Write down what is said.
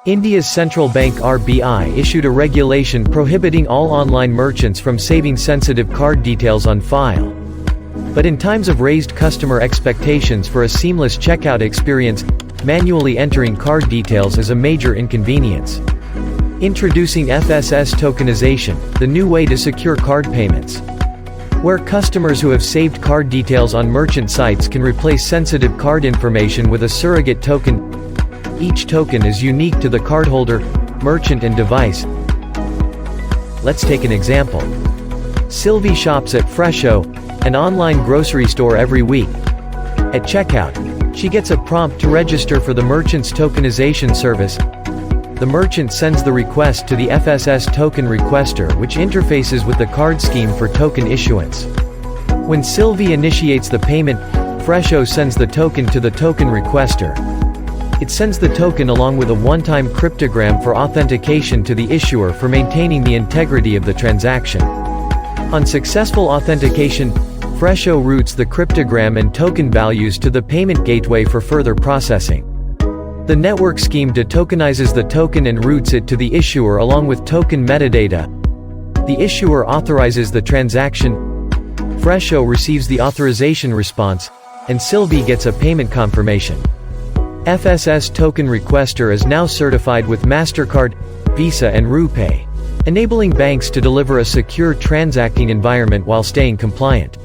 India's central bank RBI issued a regulation prohibiting all online merchants from saving sensitive card details on file. But in times of raised customer expectations for a seamless checkout experience, manually entering card details is a major inconvenience. Introducing FSS Tokenization, the new way to secure card payments. Where customers who have saved card details on merchant sites can replace sensitive card information with a surrogate token. Each token is unique to the cardholder, merchant and device. Let's take an example. Sylvie shops at Fresho, an online grocery store every week. At checkout, she gets a prompt to register for the merchant's tokenization service. The merchant sends the request to the FSS token requester, which interfaces with the card scheme for token issuance. When Sylvie initiates the payment, Fresho sends the token to the token requester. It sends the token along with a one-time cryptogram for authentication to the issuer for maintaining the integrity of the transaction. On successful authentication, Fresho routes the cryptogram and token values to the payment gateway for further processing. The network scheme detokenizes the token and routes it to the issuer along with token metadata. The issuer authorizes the transaction, Fresho receives the authorization response, and Sylvie gets a payment confirmation. FSS Token Requester is now certified with MasterCard, Visa and RuPay, enabling banks to deliver a secure transacting environment while staying compliant.